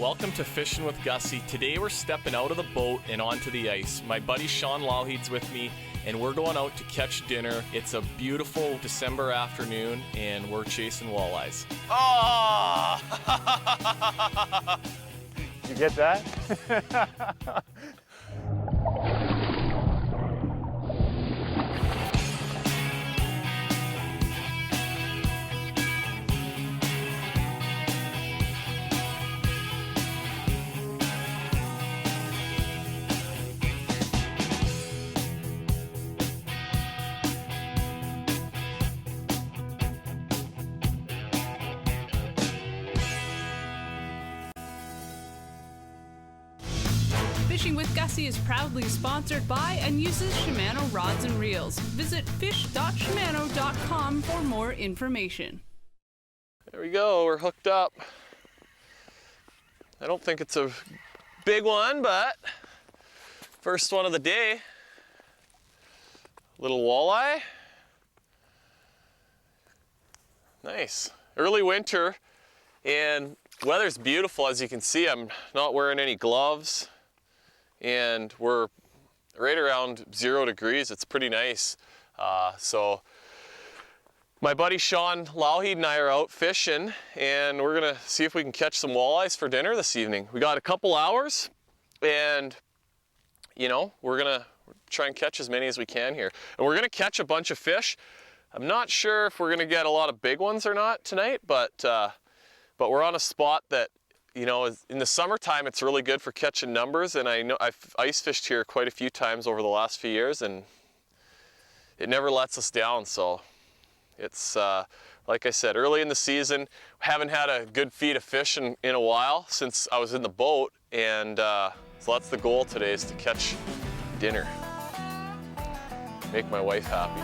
Welcome to Fishing with Gussy. Today we're stepping out of the boat and onto the ice. My buddy Sean Lougheed's with me, and we're going out to catch dinner. It's a beautiful December afternoon, and we're chasing walleyes. Oh! You get that? Fishing with Gussy is proudly sponsored by and uses Shimano rods and reels. Visit fish.shimano.com for more information. There we go, we're hooked up. I don't think it's a big one, but first one of the day. Little walleye. Nice. Early winter, and weather's beautiful. As you can see, I'm not wearing any gloves. And we're right around 0 degrees. It's pretty nice. So my buddy Sean Lougheed and I are out fishing, and we're gonna see if we can catch some walleyes for dinner this evening. We got a couple hours, and you know, we're gonna try and catch as many as we can here. And we're gonna catch a bunch of fish. I'm not sure if we're gonna get a lot of big ones or not tonight, but we're on a spot that, you know, in the summertime, it's really good for catching numbers, and I know I've ice fished here quite a few times over the last few years, and it never lets us down. So it's, like I said, early in the season, haven't had a good feed of fish in a while since I was in the boat, and so that's the goal today, is to catch dinner. Make my wife happy.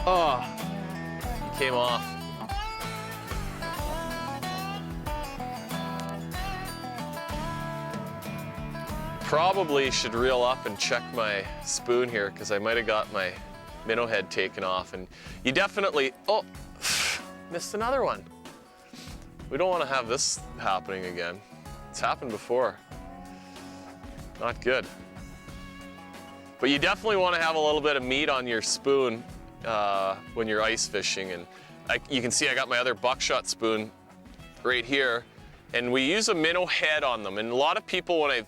Oh, he came off. Probably should reel up and check my spoon here, because I might have got my minnow head taken off. And you definitely, oh, missed another one. We don't want to have this happening again. It's happened before. Not good. But you definitely want to have a little bit of meat on your spoon when you're ice fishing. And you can see I got my other buckshot spoon right here, and we use a minnow head on them. And a lot of people, when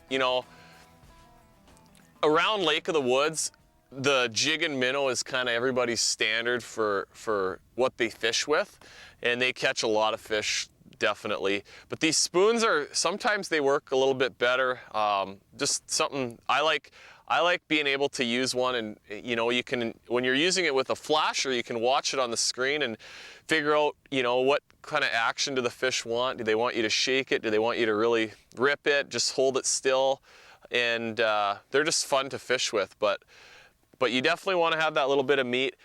around Lake of the Woods, the jig and minnow is kind of everybody's standard for what they fish with, and they catch a lot of fish, definitely. But these spoons sometimes they work a little bit better. Just something I like being able to use one, and you know, you can, when you're using it with a flasher, you can watch it on the screen and figure out, you know, what kind of action do the fish want. Do they want you to shake it? Do they want you to really rip it? Just hold it still? And they're just fun to fish with, but you definitely want to have that little bit of meat.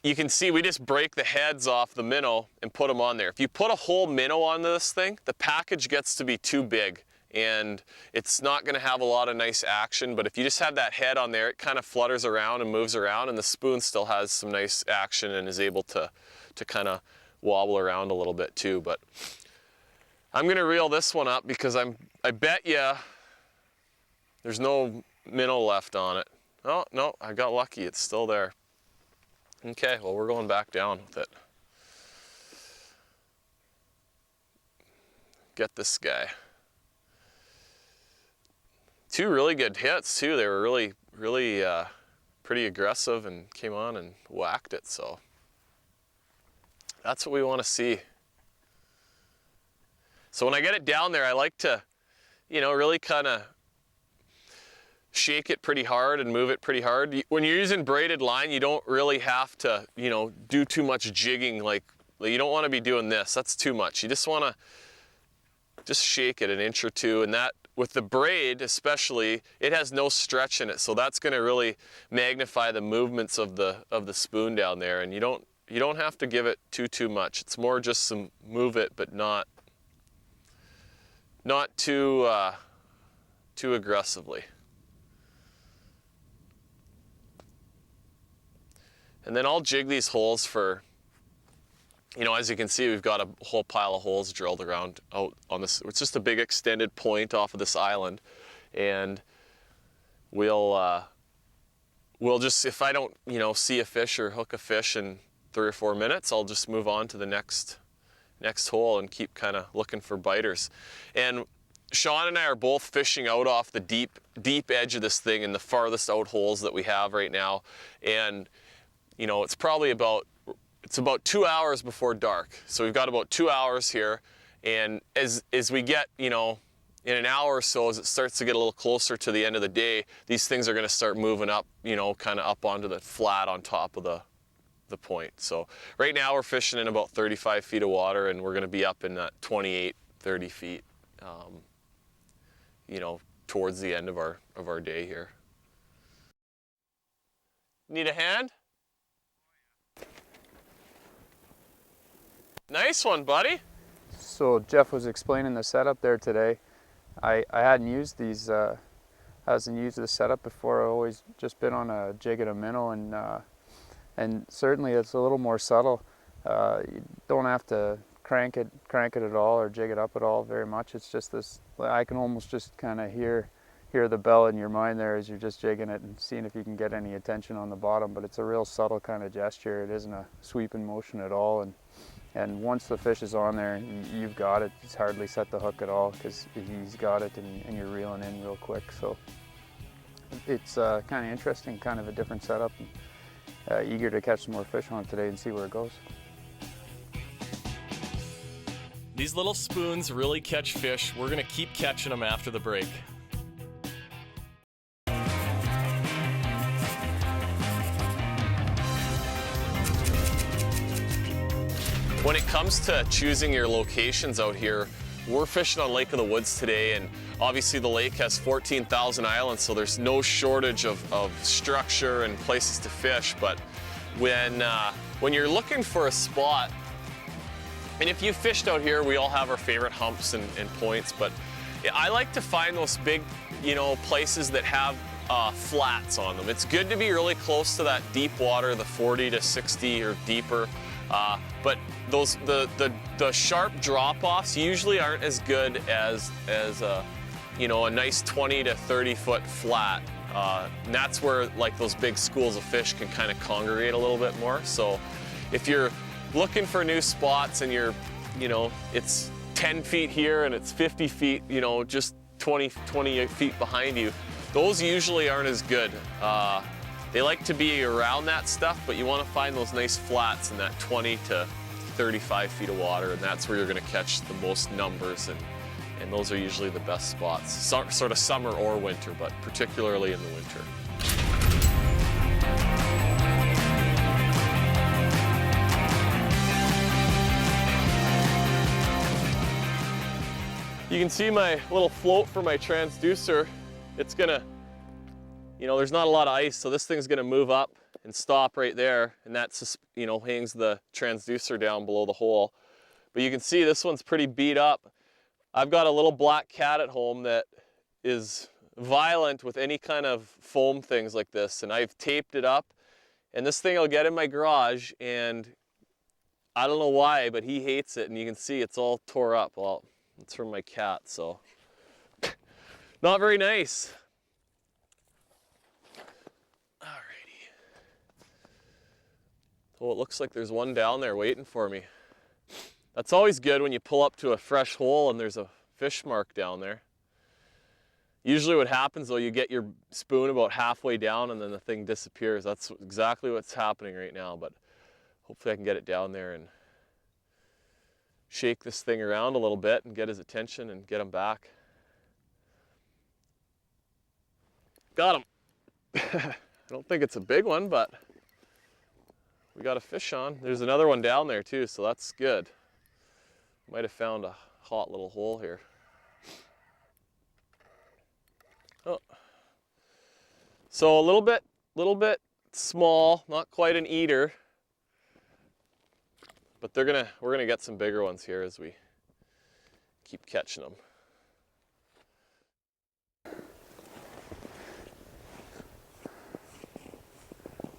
You can see we just break the heads off the minnow and put them on there. If you put a whole minnow on this thing, the package gets to be too big, and it's not going to have a lot of nice action. But if you just have that head on there, it kind of flutters around and moves around, and the spoon still has some nice action and is able to kind of wobble around a little bit too. But I'm going to reel this one up because I bet you there's no minnow left on it. Oh, no, I got lucky. It's still there. Okay, well, we're going back down with it. Get this guy. Two really good hits too. They were really pretty aggressive and came on and whacked it. So that's what we want to see. So when I get it down there, I like to, you know, really kind of shake it pretty hard and move it pretty hard. When you're using braided line, you don't really have to, you know, do too much jigging. Like, you don't want to be doing this. That's too much. You just want to just shake it an inch or two, and that, with the braid especially, it has no stretch in it, so that's going to really magnify the movements of the spoon down there. And you don't have to give it too much. It's more just some move it, but not too aggressively. And then I'll jig these holes for, you know, as you can see, we've got a whole pile of holes drilled around out on this. It's just a big extended point off of this island. And we'll just, if I don't, you know, see a fish or hook a fish in 3 or 4 minutes, I'll just move on to the next hole and keep kind of looking for biters. And Sean and I are both fishing out off the deep edge of this thing in the farthest out holes that we have right now. And, you know, it's about 2 hours before dark. So we've got about 2 hours here. And as we get, you know, in an hour or so, as it starts to get a little closer to the end of the day, these things are going to start moving up, you know, kind of up onto the flat on top of the point. So right now we're fishing in about 35 feet of water, and we're going to be up in that 28, 30 feet, you know, towards the end of our day here. Need a hand? Nice one, buddy. So Jeff was explaining the setup there today. I hadn't used these, hasn't used the setup before. I've always just been on a jig and a minnow, and certainly it's a little more subtle. You don't have to crank it at all or jig it up at all very much. It's just this, I can almost just kind of hear the bell in your mind there as you're just jigging it and seeing if you can get any attention on the bottom, but it's a real subtle kind of gesture. It isn't a sweeping motion at all, and once the fish is on there, you've got it. It's hardly set the hook at all because he's got it and you're reeling in real quick. So it's kind of interesting, kind of a different setup. Eager to catch some more fish on it today and see where it goes. These little spoons really catch fish. We're gonna keep catching them after the break. When it comes to choosing your locations out here, we're fishing on Lake of the Woods today, and obviously the lake has 14,000 islands, so there's no shortage of structure and places to fish. But when you're looking for a spot, and if you fished out here, we all have our favorite humps and points, but I like to find those big, you know, places that have flats on them. It's good to be really close to that deep water, the 40 to 60 or deeper. But the sharp drop-offs usually aren't as good as you know, a nice 20 to 30 foot flat. And that's where like those big schools of fish can kind of congregate a little bit more. So if you're looking for new spots and you're, you know, it's 10 feet here and it's 50 feet, you know, just 20 feet behind you, those usually aren't as good. They like to be around that stuff, but you want to find those nice flats in that 20 to 35 feet of water, and that's where you're going to catch the most numbers, and those are usually the best spots. Sort of summer or winter, but particularly in the winter. You can see my little float for my transducer. It's gonna, you know, there's not a lot of ice, so this thing's gonna move up and stop right there, and that's just, you know, hangs the transducer down below the hole. But you can see this one's pretty beat up. I've got a little black cat at home that is violent with any kind of foam things like this, and I've taped it up, and this thing will get in my garage, and I don't know why, but he hates it, and you can see it's all tore up. Well, it's from my cat, so not very nice. Oh, it looks like there's one down there waiting for me. That's always good when you pull up to a fresh hole and there's a fish mark down there. Usually what happens though, you get your spoon about halfway down and then the thing disappears. That's exactly what's happening right now, but hopefully I can get it down there and shake this thing around a little bit and get his attention and get him back. Got him. I don't think it's a big one, but we got a fish on. There's another one down there too, so that's good. Might have found a hot little hole here. Oh. So a little bit small, not quite an eater, but we're gonna get some bigger ones here as we keep catching them.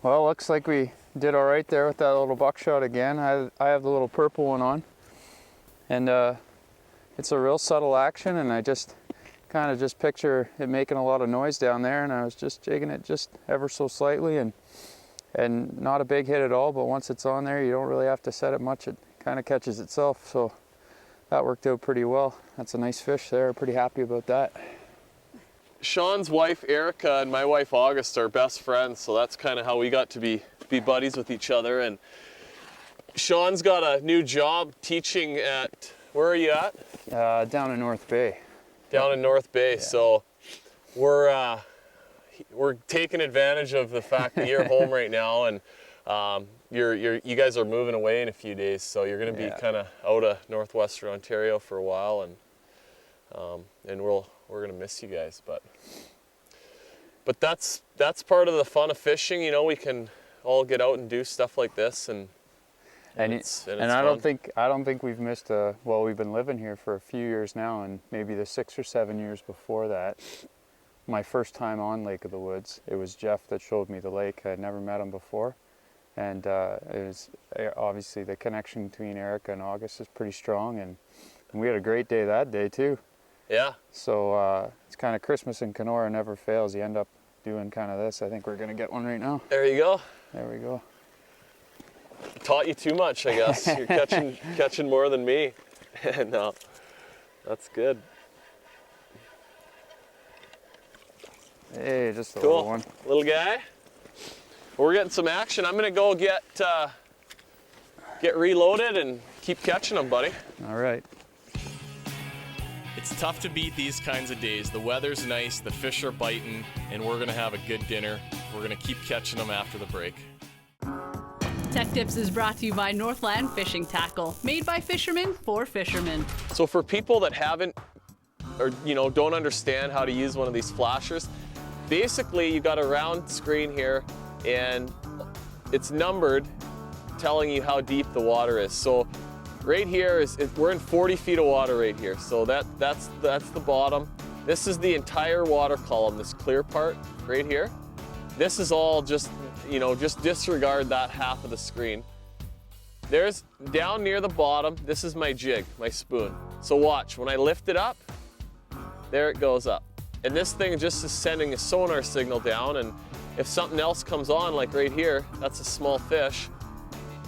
Well, looks like we did all right there with that little buckshot again. I have the little purple one on, and it's a real subtle action, and I just kind of just picture it making a lot of noise down there, and I was just jigging it just ever so slightly, and not a big hit at all, but once it's on there, you don't really have to set it much. It kind of catches itself, so that worked out pretty well. That's a nice fish there. Pretty happy about that. Sean's wife Erica and my wife August are best friends, so that's kind of how we got to be buddies with each other. And Sean's got a new job teaching at, where are you at? Down in North Bay. Down in North Bay. Yeah. So we're taking advantage of the fact that you're home right now, and you guys are moving away in a few days, so you're going to be kind of out of northwestern Ontario for a while, and we're going to miss you guys, but that's part of the fun of fishing. You know, we can all get out and do stuff like this, and it's I fun. don't think we've missed well, we've been living here for a few years now, and maybe the 6 or 7 years before that, my first time on Lake of the Woods, it was Jeff that showed me the lake. I had never met him before, and it was obviously the connection between Erica and August is pretty strong, and we had a great day that day too. Yeah. So it's kind of Christmas in Kenora never fails. You end up doing kind of this. I think we're gonna get one right now. There you go. There we go. Taught you too much, I guess. You're catching more than me. No, that's good. Hey, just a Cool. little one. Little guy. We're getting some action. I'm gonna go get reloaded and keep catching them, buddy. All right. It's tough to beat these kinds of days. The weather's nice, the fish are biting, and we're gonna have a good dinner. We're gonna keep catching them after the break. Tech Tips is brought to you by Northland Fishing Tackle, made by fishermen for fishermen. So for people that haven't, or don't understand how to use one of these flashers, basically you got a round screen here, and it's numbered, telling you how deep the water is. So right here we're in 40 feet of water right here. So that's the bottom. This is the entire water column, this clear part right here. This is all just disregard that half of the screen. There's down near the bottom, this is my jig, my spoon. So watch, when I lift it up, there it goes up. And this thing just is sending a sonar signal down, and if something else comes on, like right here, that's a small fish,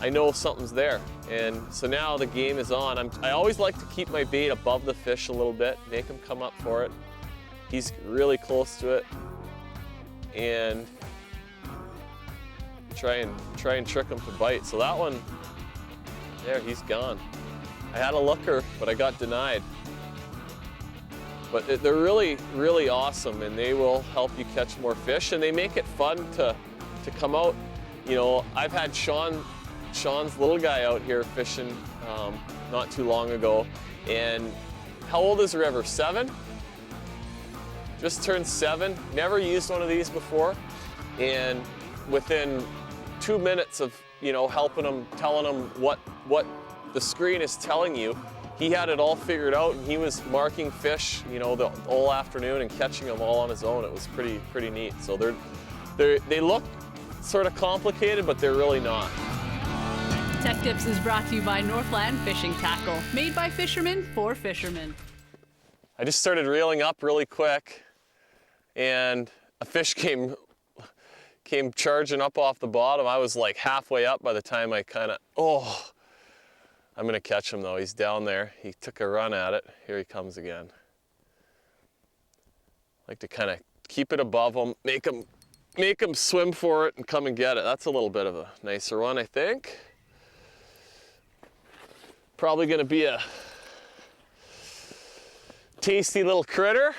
I know something's there. And so now the game is on. I always like to keep my bait above the fish a little bit, make him come up for it. He's really close to it. And try and trick him to bite. So that one, there, he's gone. I had a looker, but I got denied. But they're really, really awesome, and they will help you catch more fish, and they make it fun to come out. I've had Sean's little guy out here fishing not too long ago, and how old is River? 7? Just turned 7, never used one of these before, and within 2 minutes of helping him, telling him what the screen is telling you, he had it all figured out, and he was marking fish the whole afternoon and catching them all on his own. It was pretty neat. So they look sort of complicated, but they're really not. Tech Tips is brought to you by Northland Fishing Tackle, made by fishermen for fishermen. I just started reeling up really quick, and a fish came charging up off the bottom. I was like halfway up by the time I I'm gonna catch him though. He's down there. He took a run at it. Here he comes again. I like to kind of keep it above him, make him swim for it and come and get it. That's a little bit of a nicer one, I think. Probably gonna be a tasty little critter.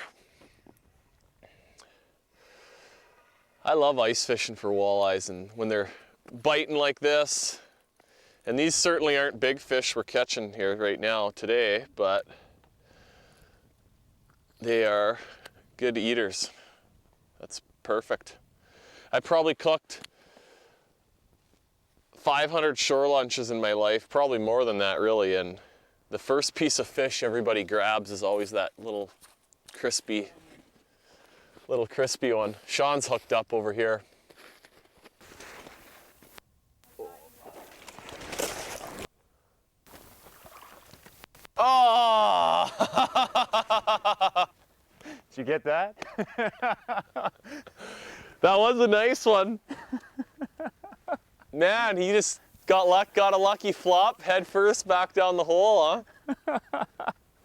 I love ice fishing for walleyes, and when they're biting like this, and these certainly aren't big fish we're catching here right now today, but they are good eaters. That's perfect. I probably cooked 500 shore lunches in my life, probably more than that really, and the first piece of fish everybody grabs is always that little crispy one. Sean's hooked up over here. you get that? That was a nice one. Man, he just got a lucky flop, head first back down the hole, huh?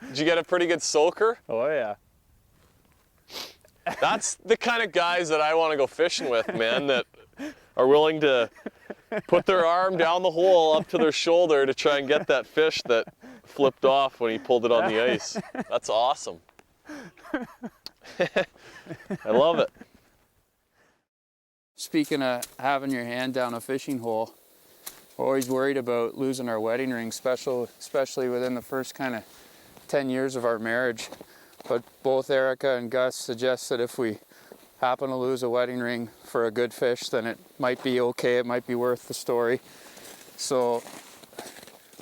Did you get a pretty good soaker? Oh yeah. That's the kind of guys that I want to go fishing with, man, that are willing to put their arm down the hole up to their shoulder to try and get that fish that flipped off when he pulled it on the ice. That's awesome. I love it. Speaking of having your hand down a fishing hole, we're always worried about losing our wedding ring, especially within the first kind of 10 years of our marriage. But both Erica and Gus suggest that if we happen to lose a wedding ring for a good fish, then it might be okay, it might be worth the story. So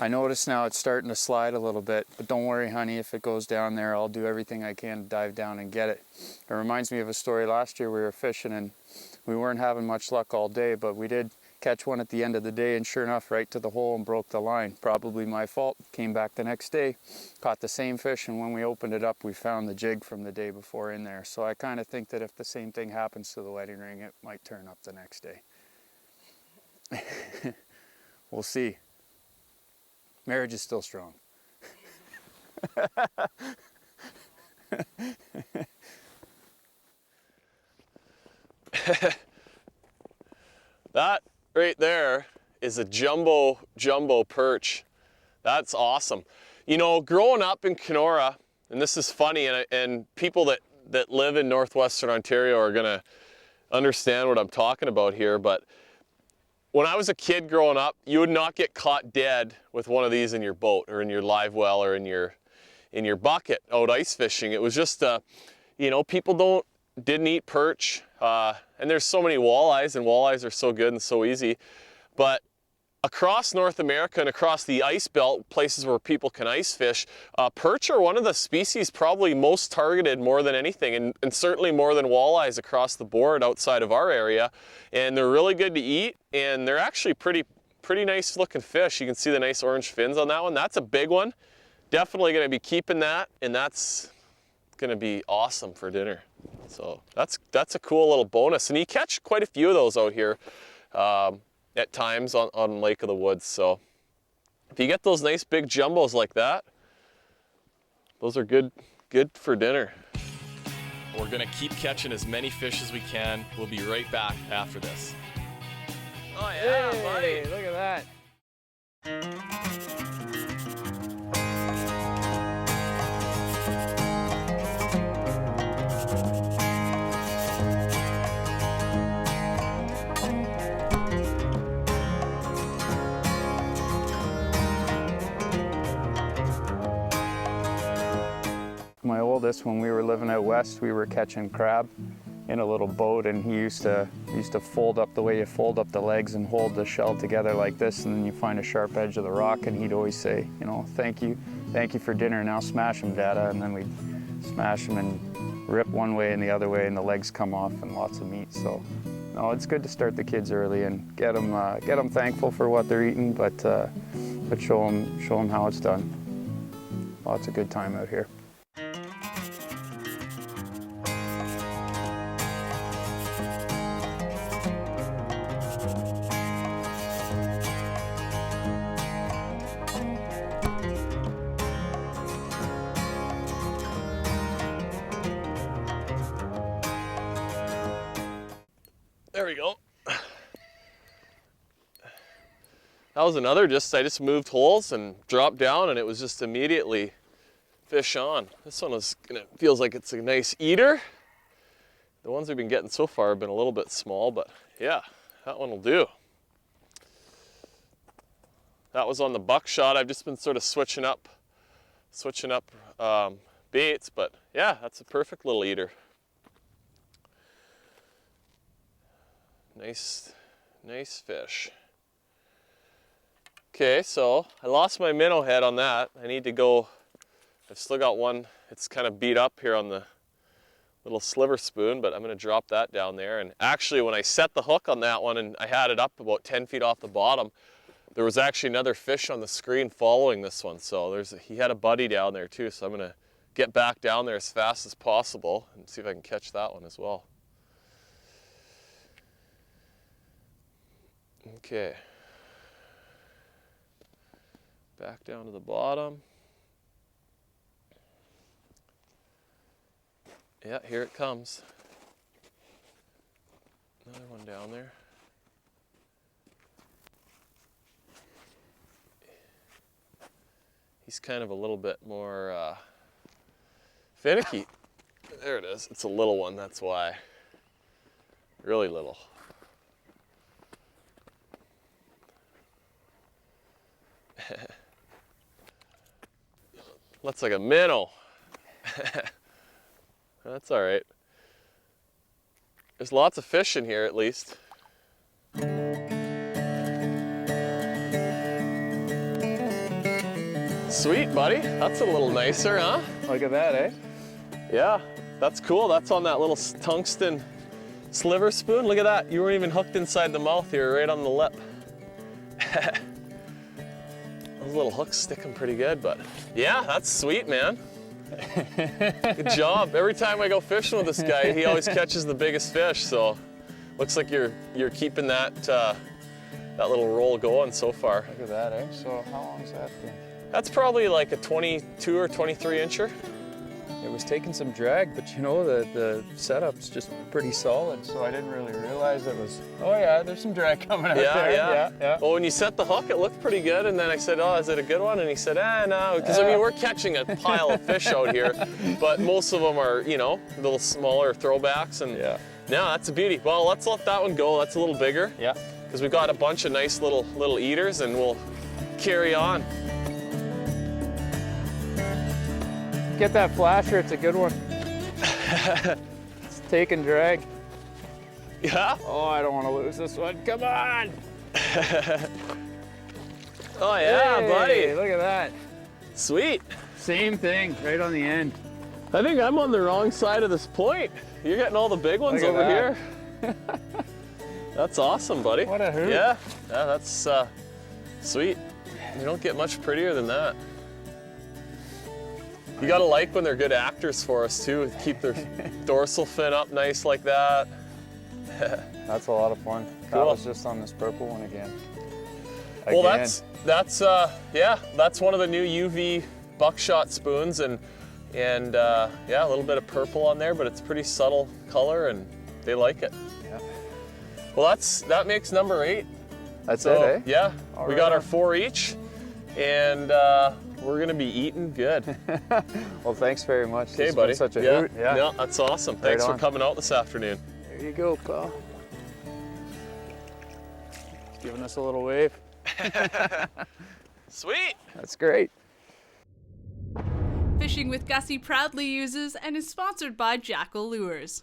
I notice now it's starting to slide a little bit, but don't worry, honey, if it goes down there, I'll do everything I can to dive down and get it. It reminds me of a story last year. We were fishing and we weren't having much luck all day, but we did catch one at the end of the day, and sure enough, right to the hole and broke the line. Probably my fault. Came back the next day, caught the same fish, and when we opened it up, we found the jig from the day before in there. So I kind of think that if the same thing happens to the wedding ring, it might turn up the next day. We'll see. Marriage is still strong. That right there is a jumbo perch. That's awesome. You know, growing up in Kenora, and this is funny, and people that live in northwestern Ontario are gonna understand what I'm talking about here, but when I was a kid growing up, you would not get caught dead with one of these in your boat or in your live well or in your bucket out ice fishing. It was just, you know, people didn't eat perch, and there's so many walleyes, and walleyes are so good and so easy. But across North America and across the ice belt, places where people can ice fish, perch are one of the species probably most targeted more than anything, and certainly more than walleyes across the board outside of our area. And they're really good to eat, and they're actually pretty nice looking fish. You can see the nice orange fins on that one. That's a big one. Definitely going to be keeping that, and that's going to be awesome for dinner. So that's a cool little bonus, and you catch quite a few of those out here at times on Lake of the Woods. So if you get those nice big jumbos like that, those are good for dinner. We're gonna keep catching as many fish as we can. We'll be right back after this. Oh yeah, Hey, buddy. look at that. My oldest, when we were living out west, we were catching crab in a little boat, and he used to fold up the way you fold up the legs and hold the shell together like this, and then you find a sharp edge of the rock, and he'd always say, you know, thank you for dinner, now smash them, Dada. And then we'd smash them and rip one way and the other way, and the legs come off and lots of meat. So no, it's good to start the kids early and get them thankful for what they're eating, but show them how it's done. Lots of good time out here. There we go. That was another, I just moved holes and dropped down, and it was just immediately fish on. This one feels like it's a nice eater. The ones we've been getting so far have been a little bit small, but yeah, that one will do. That was on the buckshot. I've just been sort of switching up baits, but yeah, that's a perfect little eater. Nice fish. Okay, so I lost my minnow head on that. I need to go, I've still got one. It's kind of beat up here on the little sliver spoon, but I'm gonna drop that down there. And actually, when I set the hook on that one and I had it up about 10 feet off the bottom, there was actually another fish on the screen following this one. So he had a buddy down there too, so I'm gonna get back down there as fast as possible and see if I can catch that one as well. Okay. Back down to the bottom. Yeah, here it comes. Another one down there. He's kind of a little bit more finicky. There it is. It's a little one, that's why. Really little. Looks like a minnow. That's all right. There's lots of fish in here at least. Sweet, buddy. That's a little nicer, huh? Look at that, eh? Yeah, that's cool. That's on that little tungsten sliver spoon. Look at that. You weren't even hooked inside the mouth here, right on the lip. Those little hooks sticking pretty good, but yeah, that's sweet, man. Good job. Every time I go fishing with this guy, he always catches the biggest fish, so looks like you're keeping that that little roll going so far. Look at that, eh? So how long's that been? That's probably like a 22 or 23 incher. It was taking some drag, but you know, the setup's just pretty solid, so I didn't really realize it was, oh yeah, there's some drag coming out there. Yeah. Well, when you set the hook, it looked pretty good, and then I said, oh, is it a good one? And he said, no, because I mean, we're catching a pile of fish out here, but most of them are, you know, a little smaller throwbacks, and no, that's a beauty. Well, let's let that one go. That's a little bigger. Yeah. Because we've got a bunch of nice little eaters, and we'll carry on. Get that flasher, it's a good one. It's taking drag. Yeah? Oh, I don't want to lose this one. Come on! Oh yeah, hey, buddy. Look at that. Sweet. Same thing, right on the end. I think I'm on the wrong side of this point. You're getting all the big ones Look at over here. That's awesome, buddy. What a hoot. Yeah, that's sweet. You don't get much prettier than that. You gotta like when they're good actors for us too. Keep their dorsal fin up nice like that. That's a lot of fun. That Cool. was just on this purple one again. Well, that's one of the new UV buckshot spoons, and yeah, a little bit of purple on there, but it's pretty subtle color, and they like it. Yeah. Well, that makes number 8. That's So, it, eh? yeah, All we right got our on. 4 each, and we're gonna be eating good. Well, thanks very much. Okay, This buddy. was such a yeah. hoot. Yeah. Yeah, that's awesome. Thanks for on. coming out this afternoon. There you go, pal. Giving us a little wave. Sweet. That's great. Fishing with Gussy proudly uses and is sponsored by Jackal Lures.